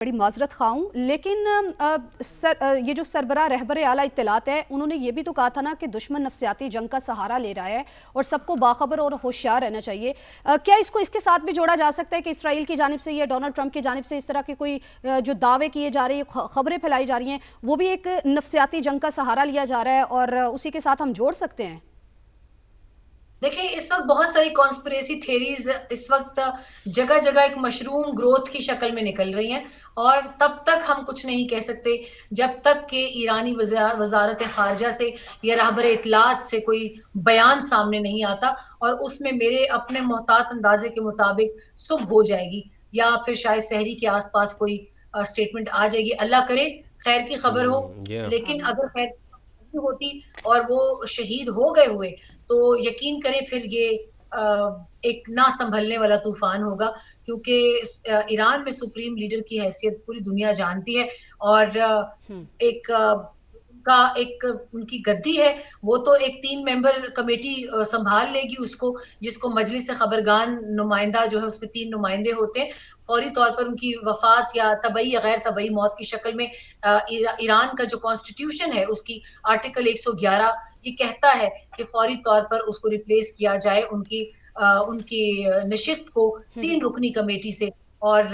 बड़ी माजरत खा हूँ, लेकिन ये जो सरबराह रहबर आला इत्तलात है, उन्होंने ये भी तो कहा था ना कि दुश्मन नफसियाती जंग का सहारा ले रहा है और सबको बाखबर और होशियार रहना चाहिए। क्या इसको इसके साथ भी जोड़ा जा सकता है कि इसराइल की जानिब से या डोनाल्ड ट्रंप की जानिब से इस तरह के कोई जो दावे किए जा रहे हैं, खबरें फैलाई जा रही हैं, वो भी एक नफसियाती जंग का सहारा लिया जा रहा है और उसी के साथ हम जोड़ सकते हैं? देखिए, इस वक्त बहुत सारी कॉन्स्पिरेसी थेरीज इस वक्त जगह जगह एक मशरूम ग्रोथ की शक्ल में निकल रही हैं, और तब तक हम कुछ नहीं कह सकते जब तक कि ईरानी वजारत खारजा से या रहबर इत्तलात से कोई बयान सामने नहीं आता। और उसमें मेरे अपने मोहतात अंदाजे के मुताबिक सुबह हो जाएगी या फिर शायद सहरी के आसपास कोई स्टेटमेंट आ जाएगी। अल्लाह करे खैर की खबर हो, लेकिन आमीन। अगर खैर होती और वो शहीद हो गए हुए तो यकीन करें फिर ये एक ना संभलने वाला तूफान होगा, क्योंकि ईरान में सुप्रीम लीडर की हैसियत पूरी दुनिया जानती है। और एक का एक उनकी गद्दी है, वो तो एक 3 मेंबर कमेटी संभाल लेगी उसको, जिसको मजलिस खबरगान नुमाइंदा जो है उसमें 3 नुमाइंदे होते हैं। फौरी तौर पर उनकी वफात या तबई या गैर तबई मौत की शक्ल में ईरान का जो कॉन्स्टिट्यूशन है उसकी आर्टिकल 111 ये कहता है कि फौरी तौर पर उसको रिप्लेस किया जाए उनकी नशिस्त को 3 रुकनी कमेटी से। और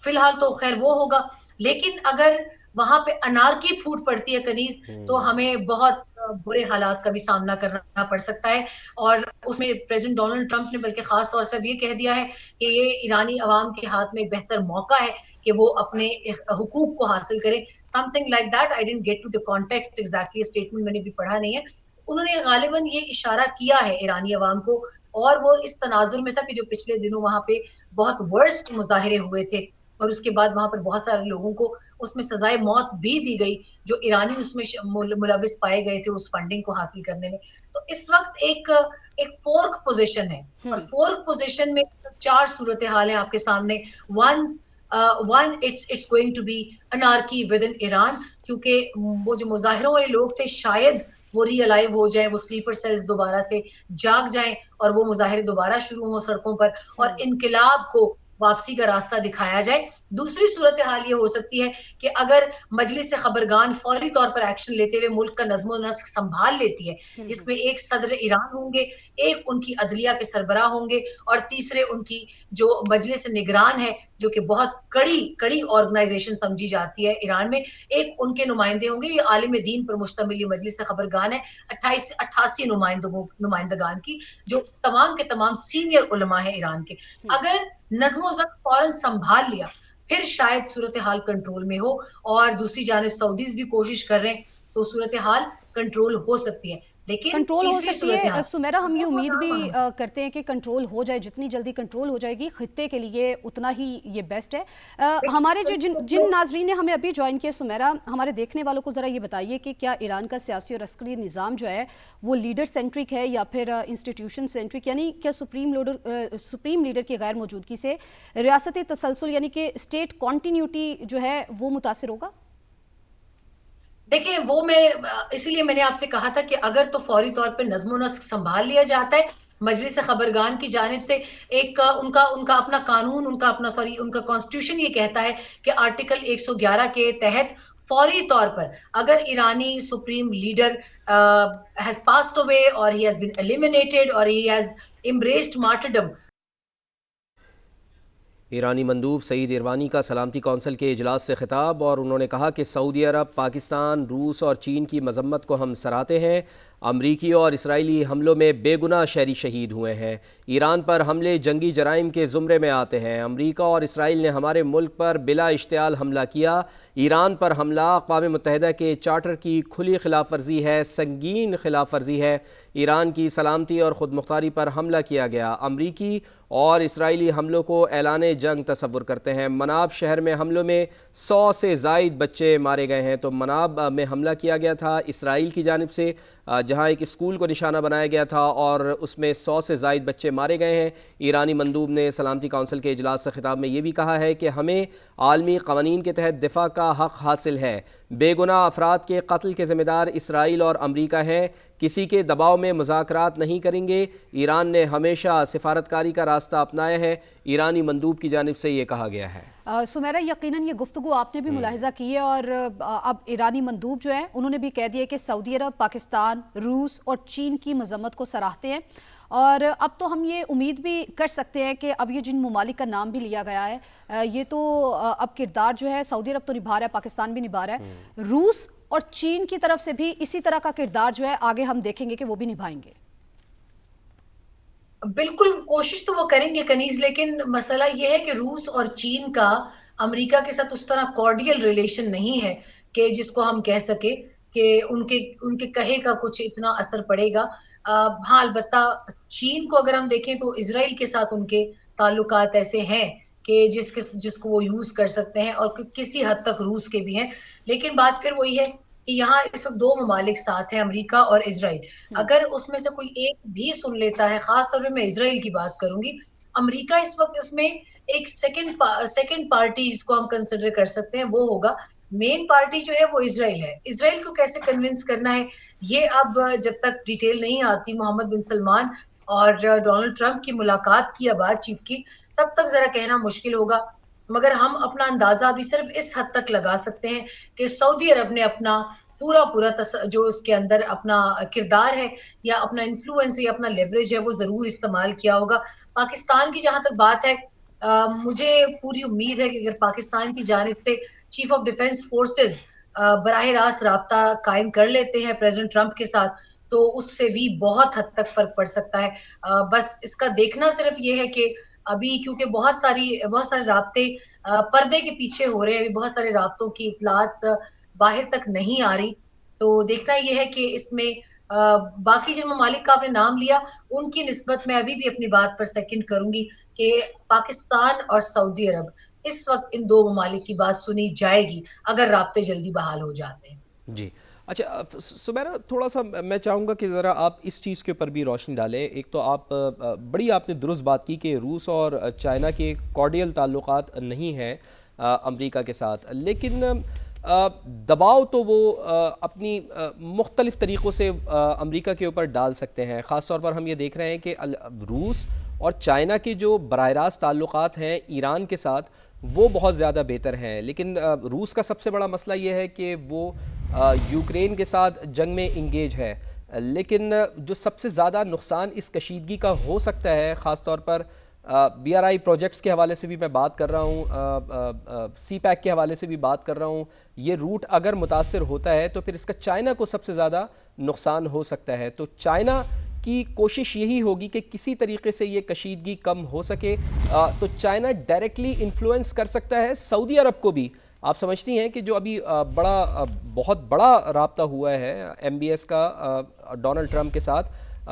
फिलहाल तो खैर वो होगा, लेकिन अगर वहां पे अनारकी फूट पड़ती है कनीज, तो हमें बहुत बुरे हालात का भी सामना करना पड़ सकता है। और उसमें प्रेसिडेंट डोनाल्ड ट्रंप ने बल्कि खास तौर से ये कह दिया है कि ये ईरानी अवाम के हाथ में एक बेहतर मौका है कि वो अपने हुकूक को हासिल करें, something like that. I didn't get to the context exactly, statement मैंने भी पढ़ा नहीं है। उन्होंने गालिबन ये इशारा किया है ईरानी अवाम को, और वो इस तनाजुर में था कि जो पिछले दिनों वहां पे बहुत वर्स्ट मुजाहिरे हुए थे और उसके बाद वहां पर बहुत सारे लोगों को उसमें सजाए मौत भी दी गई जो ईरानी उसमें मुलविस पाए गए थे उस फंडिंग को हासिल करने में। तो इस वक्त एक एक फोर्क पोजीशन है, और फोर्क पोजीशन में 4 सूरत हाल है आपके सामने। One it's going to be anarchy within Iran, क्योंकि वो जो मुजाहिरों वाले लोग थे शायद वो रियलाइव हो जाए, वो स्लीपर सेल्स दोबारा से जाग जाएं और वो मुजाहिरे दोबारा शुरू हो सड़कों पर और इनकलाब को वापसी का रास्ता दिखाया जाए। दूसरी सूरत हाल ये हो सकती है कि अगर मजलिस खबरगान फौरी तौर पर एक्शन लेते हुए मुल्क का नज्म नस्क संभाल लेती है, जिसमें एक सदर ईरान होंगे, एक उनकी अदलिया के सरबराह होंगे और तीसरे उनकी जो मजलिस निगरान है जो कि बहुत कड़ी ऑर्गेनाइजेशन समझी जाती है ईरान में, एक उनके नुमाइंदे होंगे। ये आलिम दीन पर मुश्तमिल ये मजलिस खबरगान है 28 से 88 नुमाइंदगान की, जो तमाम के तमाम सीनियर उलमा है ईरान के। अगर नज्म ज़ब्त फौरन संभाल लिया फिर शायद सूरत हाल कंट्रोल में हो, और दूसरी जानिब सऊदीज भी कोशिश कर रहे हैं तो सूरत हाल कंट्रोल हो सकती है। लेकिन कंट्रोल हो तीसरी सकती सूरत है हाल सुमेरा, हम ये उम्मीद भी करते हैं कि कंट्रोल हो जाए, जितनी जल्दी कंट्रोल हो जाएगी खित्ते के लिए उतना ही ये बेस्ट है। हमारे जो जिन नाजरीन ने हमें अभी ज्वाइन किया सुमेरा, हमारे देखने वालों को ज़रा ये बताइए कि क्या ईरान का सियासी और अस्करी निज़ाम जो है वो लीडर सेंट्रिक है या फिर इंस्टीट्यूशन सेंट्रिक, यानी क्या सुप्रीम लीडर की गैर मौजूदगी से रियासती तसलसल यानी कि स्टेट कॉन्टीन्यूटी जो है वो मुतासर होगा? देखिए, वो मैं इसीलिए मैंने आपसे कहा था कि अगर तो फौरी तौर पे नज्म नस्क संभाल लिया जाता है मजलिस खबरगान की जानिब से, एक उनका उनका अपना कानून, उनका कॉन्स्टिट्यूशन ये कहता है कि आर्टिकल 111 के तहत फौरी तौर पर अगर ईरानी supreme leader has passed away और ही हैज बीन एलिमिनेटेड और ही हैज एम्ब्रेस्ड मार्टरडम। ईरानी मंदूब सईद इरवानी का सलामती कौंसिल के इजलास से खिताब, और उन्होंने कहा कि सऊदी अरब, पाकिस्तान, रूस और चीन की मजम्मत को हम सराहते हैं। अमरीकी और इसराइली हमलों में बेगुनाह शहरी शहीद हुए हैं। ईरान पर हमले जंगी जराइम के ज़ुमरे में आते हैं। अमरीका और इसराइल ने हमारे मुल्क पर बिला इश्तियाल हमला किया। ईरान पर हमला अक़वाम मुत्तहिदा के चार्टर की खुली खिलाफ वर्जी है, संगीन खिलाफ वर्जी है। ईरान की सलामती और ख़ुद मुख्तारी पर हमला किया गया। अमरीकी और इसराइली हमलों को ऐलान जंग तसव्वुर करते हैं। मनाब शहर में हमलों में 100 से ज़ायद बच्चे मारे गए हैं। तो मनाब में हमला किया गया था इसराइल की जानिब से, जहां एक स्कूल को निशाना बनाया गया था और उसमें 100 से ज़ायद बच्चे मारे गए हैं। ईरानी मंदूब ने सलामती कौंसिल के इजलास से खिताब में ये भी कहा है कि हमें आलमी क़वानीन के तहत दिफा का हक़ हासिल है। बेगुनाह अफराद के कत्ल के ज़िम्मेदार इसराइल और अमरीका हैं। किसी के दबाव में मुज़ाकरात नहीं करेंगे। ईरान ने हमेशा सिफारतकारी का रास्ता अपनाया है। ईरानी मंदूब की जानिब से ये कहा गया है। सुमेरा, यकीनन ये गुफ्तगू आपने भी मुलाहिजा की है और अब ईरानी मंदूब जो है उन्होंने भी कह दिया कि सऊदी अरब, पाकिस्तान, रूस और चीन की मजम्मत को सराहते हैं। और अब तो हम ये उम्मीद भी कर सकते हैं कि अब ये जिन ममालिक का नाम भी लिया गया है ये तो अब किरदार जो है सऊदी अरब तो निभा रहा है, पाकिस्तान भी निभा रहा है, रूस और चीन की तरफ से भी इसी तरह का किरदार जो है आगे हम देखेंगे कि वो भी निभाएंगे। बिल्कुल कोशिश तो वो करेंगे कनीज, लेकिन मसला ये है कि रूस और चीन का अमेरिका के साथ उस तरह कॉर्डियल रिलेशन नहीं है कि जिसको हम कह सके कि उनके उनके कहे का कुछ इतना असर पड़ेगा। हाँ, अलबत्ता चीन को अगर हम देखें तो इजराइल के साथ उनके ताल्लुकात ऐसे हैं कि जिसको वो यूज कर सकते हैं और किसी हद तक रूस के भी हैं। लेकिन बात फिर वही है कि यहाँ इस वक्त दो ममालिक साथ हैं, अमेरिका और इजराइल। अगर उसमें से कोई एक भी सुन लेता है, खास तौर पे मैं इजराइल की बात करूंगी, अमेरिका इस वक्त उसमें एक सेकंड पार्टी जिसको हम कंसिडर कर सकते हैं वो होगा। मेन पार्टी जो है वो इजराइल है। इजराइल को कैसे कन्विंस करना है ये अब जब तक डिटेल नहीं आती मोहम्मद बिन सलमान और डोनाल्ड ट्रंप की मुलाकात की या बातचीत की, तब तक जरा कहना मुश्किल होगा। मगर हम अपना अंदाजा अभी सिर्फ इस हद तक लगा सकते हैं कि सऊदी अरब ने अपना पूरा जो उसके अंदर अपना किरदार है या अपना इन्फ्लुएंस या अपना लेवरेज है वो जरूर इस्तेमाल किया होगा। पाकिस्तान की जहां तक बात है, मुझे पूरी उम्मीद है कि अगर पाकिस्तान की जानिब से चीफ ऑफ डिफेंस फोर्सेस बराह रास्त राब्ता कायम कर लेते हैं प्रेसिडेंट ट्रंप के साथ, तो उससे भी बहुत हद तक फर्क पड़ सकता है। बस इसका देखना सिर्फ ये है कि अभी क्योंकि बहुत सारे राब्ते पर्दे के पीछे हो रहे हैं, बहुत सारे राब्तों की इतलात बाहर तक नहीं आ रही, तो देखना यह है कि इसमें बाकी जिन ममालिक का आपने नाम लिया उनकी निस्बत मैं अभी भी अपनी बात पर सेकंड करूंगी कि पाकिस्तान और सऊदी अरब इस वक्त इन दो ममालिक की बात सुनी जाएगी अगर राब्ते जल्दी बहाल हो जाते हैं। जी, अच्छा सुमेरा, थोड़ा सा मैं चाहूँगा कि ज़रा आप इस चीज़ के ऊपर भी रोशनी डालें। एक तो आप बड़ी आपने दुरुस्त बात की कि रूस और चाइना के कॉर्डियल ताल्लुकात नहीं हैं अमेरिका के साथ, लेकिन दबाव तो वो अपनी मुख्तलिफ़ तरीक़ों से अमेरिका के ऊपर डाल सकते हैं। ख़ास तौर पर हम ये देख रहे हैं कि रूस और चाइना के जो बराह रास्त ताल्लुकात हैं ईरान के साथ वो बहुत ज़्यादा बेहतर हैं, लेकिन रूस का सबसे बड़ा मसला ये है कि वो यूक्रेन के साथ जंग में इंगेज है। लेकिन जो सबसे ज़्यादा नुकसान इस कशीदगी का हो सकता है, ख़ास तौर पर BRI प्रोजेक्ट्स के हवाले से भी मैं बात कर रहा हूँ, CPEC के हवाले से भी बात कर रहा हूँ, ये रूट अगर मुतासर होता है तो फिर इसका चाइना को सबसे ज़्यादा नुकसान हो सकता है। तो चाइना की कोशिश यही होगी कि किसी तरीके से ये कशीदगी कम हो सके। तो चाइना डायरेक्टली इन्फ्लुएंस कर सकता है सऊदी अरब को भी। आप समझती हैं कि जो अभी बहुत बड़ा राब्ता हुआ है MBS का डोनाल्ड ट्रंप के साथ,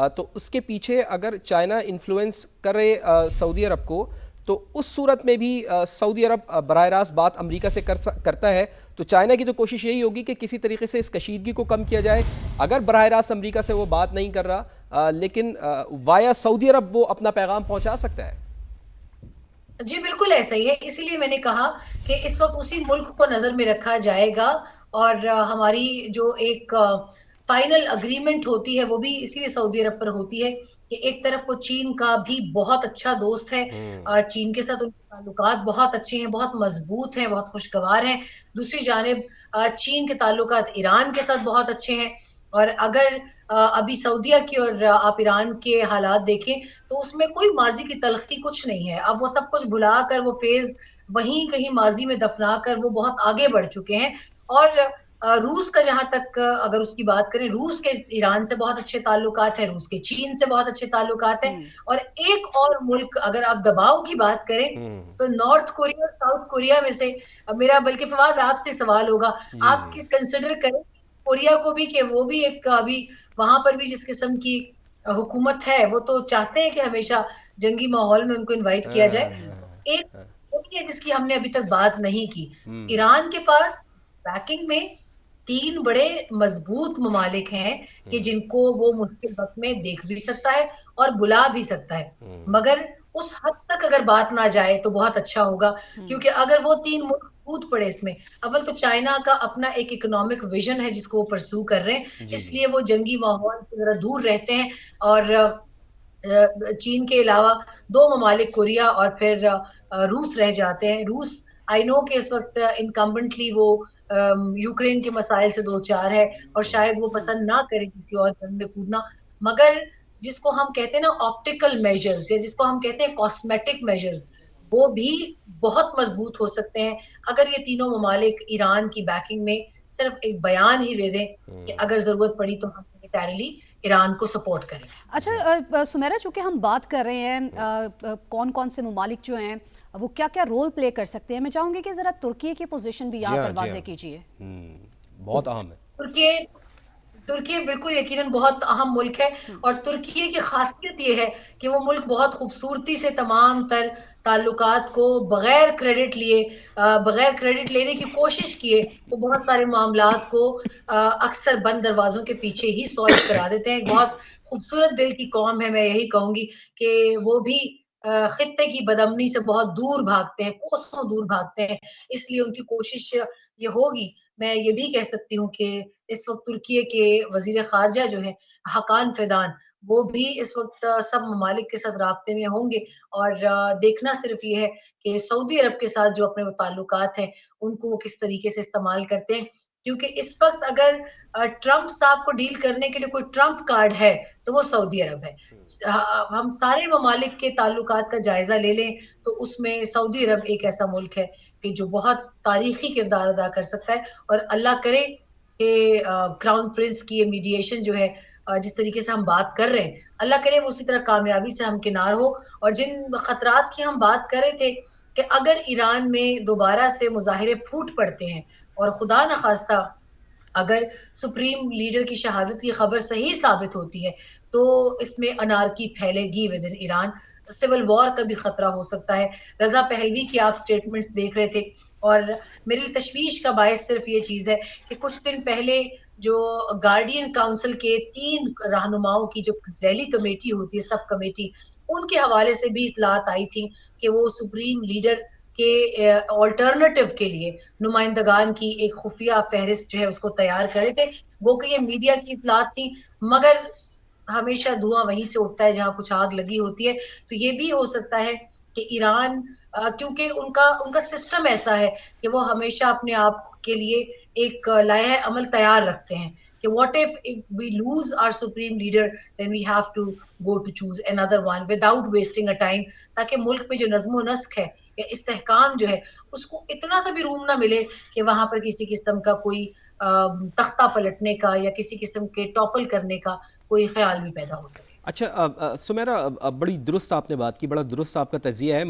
तो उसके पीछे अगर चाइना इन्फ्लुएंस करे सऊदी अरब को, तो उस सूरत में भी सऊदी अरब बराह रास्त बात अमेरिका से करता है, तो चाइना की तो कोशिश यही होगी कि किसी तरीके से इस कशीदगी को कम किया जाए। अगर बराह रास्त अमेरिका से वो बात नहीं कर रहा, लेकिन वाया सऊदी अरब वो अपना पैगाम पहुंचा सकता है। जी बिल्कुल ऐसा ही है, इसीलिए मैंने कहा कि इस वक्त उसी मुल्क को नजर में रखा जाएगा और हमारी जो एक फाइनल अग्रीमेंट होती है वो भी इसीलिए सऊदी अरब पर होती है कि एक तरफ वो चीन का भी बहुत अच्छा दोस्त है, चीन के साथ उनके ताल्लुकात बहुत अच्छे हैं, बहुत मजबूत हैं, बहुत खुशगवार हैं। दूसरी जानिब चीन के ताल्लुकात ईरान के साथ बहुत अच्छे हैं। और अगर अभी सऊदीया की और आप ईरान के हालात देखें तो उसमें कोई माजी की तलखी कुछ नहीं है। अब वो सब कुछ भुला कर वो फेज वहीं कहीं माजी में दफना कर वो बहुत आगे बढ़ चुके हैं। और रूस का जहां तक अगर उसकी बात करें, रूस के ईरान से बहुत अच्छे ताल्लुकात हैं, रूस के चीन से बहुत अच्छे ताल्लुकात हैं। और एक और मुल्क अगर आप दबाव की बात करें तो नॉर्थ कोरिया और साउथ कोरिया में से मेरा बल्कि फवाद आपसे सवाल होगा, आप कंसिडर करें कोरिया को भी कि वो भी एक अभी वहां पर भी जिस किस्म की हुकूमत है वो तो चाहते हैं कि हमेशा जंगी माहौल में उनको इनवाइट किया जाए। एक वो भी है जिसकी हमने अभी तक बात नहीं की, ईरान के पास बैकिंग में 3 बड़े मजबूत ममालिक हैं कि जिनको वो मुश्किल वक्त में देख भी सकता है और बुला भी सकता है। मगर उस हद तक अगर बात ना जाए तो बहुत अच्छा होगा, क्योंकि अगर वो 3 मुल्क कूद पड़े इसमें, अव्वल तो चाइना का अपना एक इकोनॉमिक विजन है जिसको वो परस्यू कर रहे हैं, इसलिए वो जंगी माहौल से जरा दूर रहते हैं। और چین کے علاوہ 2 ممالک کورییا اور پھر روس رہ جاتے ہیں. روس آئی نو کہ اس وقت انکمبنٹلی وہ یوکرین کے مسائل سے دو چار ہے اور شاید وہ پسند نہ کرے کسی اور جنگ میں کودنا، مگر جس کو ہم کہتے ہیں نا آپٹیکل میجرز یا جس کو ہم کہتے ہیں کاسمیٹک میجرز، وہ بھی بہت مضبوط ہو سکتے ہیں اگر یہ تینوں ممالک ایران کی بیکنگ میں صرف ایک بیان ہی دے دیں کہ اگر ضرورت پڑی تو ہم ملیٹریلی ایران کو سپورٹ کریں. اچھا سمیرا، چونکہ ہم بات کر رہے ہیں کون کون سے ممالک جو ہیں وہ کیا کیا رول پلے کر سکتے ہیں، میں چاہوں گی کہ ذرا ترکی کی پوزیشن بھی یہاں پر واضح کیجیے. بہت اہم ہے. ترکی بالکل یقیناً بہت اہم ملک ہے، اور ترکی کی خاصیت یہ ہے کہ وہ ملک بہت خوبصورتی سے تمام تر تعلقات کو بغیر کریڈٹ لینے کی کوشش کیے وہ بہت سارے معاملات کو اکثر بند دروازوں کے پیچھے ہی سالو کرا دیتے ہیں. ایک بہت خوبصورت دل کی قوم ہے، میں یہی کہوں گی کہ وہ بھی خطے کی بدامنی سے بہت دور بھاگتے ہیں، کوسوں دور بھاگتے ہیں، اس لیے ان کی کوشش یہ ہوگی. میں یہ بھی کہہ سکتی ہوں کہ اس وقت ترکی کے وزیر خارجہ جو ہیں حقان فیدان، وہ بھی اس وقت سب ممالک کے ساتھ رابطے میں ہوں گے، اور دیکھنا صرف یہ ہے کہ سعودی عرب کے ساتھ جو اپنے وہ تعلقات ہیں ان کو وہ کس طریقے سے استعمال کرتے ہیں، کیونکہ اس وقت اگر ٹرمپ صاحب کو ڈیل کرنے کے لیے کوئی ٹرمپ کارڈ ہے تو وہ سعودی عرب ہے. ہم سارے ممالک کے تعلقات کا جائزہ لے لیں تو اس میں سعودی عرب ایک ایسا ملک ہے کہ جو بہت تاریخی کردار ادا کر سکتا ہے، اور اللہ کرے کہ کراؤن پرنس کی یہ میڈیشن جو ہے جس طریقے سے ہم بات کر رہے ہیں، اللہ کرے وہ اسی طرح کامیابی سے ہمکنار ہو. اور جن خطرات کی ہم بات کر رہے تھے کہ اگر ایران میں دوبارہ سے مظاہرے پھوٹ پڑتے ہیں اور خدا نخواستہ اگر سپریم لیڈر کی شہادت کی خبر صحیح ثابت ہوتی ہے تو اس میں انارکی پھیلے گی within Iran, civil war کا بھی خطرہ ہو سکتا ہے. رضا پہلوی کی آپ سٹیٹمنٹس دیکھ رہے تھے، اور میری تشویش کا باعث صرف یہ چیز ہے کہ کچھ دن پہلے جو گارڈین کاؤنسل کے 3 رہنماؤں کی جو ذیلی کمیٹی ہوتی ہے، سب کمیٹی، ان کے حوالے سے بھی اطلاعات آئی تھی کہ وہ سپریم لیڈر کے آلٹرنیٹو کے لیے نمائندگان کی ایک خفیہ فہرست جو ہے اس کو تیار کرے تھے. گو کہ یہ میڈیا کی اطلاعات تھی، مگر ہمیشہ دھواں وہیں سے اٹھتا ہے جہاں کچھ آگ لگی ہوتی ہے. تو یہ بھی ہو سکتا ہے کہ ایران، کیونکہ ان کا سسٹم ایسا ہے کہ وہ ہمیشہ اپنے آپ کے لیے ایک لائحہ عمل تیار رکھتے ہیں کہ what if we lose our supreme leader then we have to go to choose another one without wasting a time، تاکہ ملک میں جو نظم و نسق ہے یا استحکام جو ہے اس کو اتنا سا بھی روم نہ ملے کہ وہاں پر کسی قسم کا کوئی تختہ پلٹنے کا یا کسی قسم کے ٹاپل کرنے کا کوئی خیال بھی پیدا ہو سکے. اچھا سمیرا، بڑی درست آپ نے بات کی، بڑا درست آپ کا تجزیہ ہے.